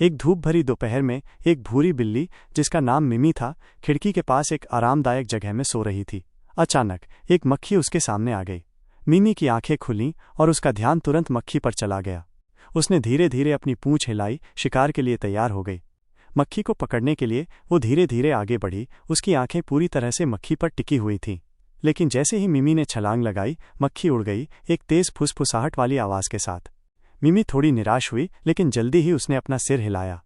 एक धूप भरी दोपहर में एक भूरी बिल्ली, जिसका नाम मिमी था, खिड़की के पास एक आरामदायक जगह में सो रही थी। अचानक एक मक्खी उसके सामने आ गई। मिमी की आंखें खुलीं और उसका ध्यान तुरंत मक्खी पर चला गया। उसने धीरे धीरे अपनी पूंछ हिलाई, शिकार के लिए तैयार हो गई। मक्खी को पकड़ने के लिए वो धीरे धीरे आगे बढ़ी। उसकी आंखें पूरी तरह से मक्खी पर टिकी हुई थीं। लेकिन जैसे ही मिमी ने छलांग लगाई, मक्खी उड़ गई, एक तेज फुसफुसाहट वाली आवाज के साथ। मिमी थोड़ी निराश हुई, लेकिन जल्दी ही उसने अपना सिर हिलाया।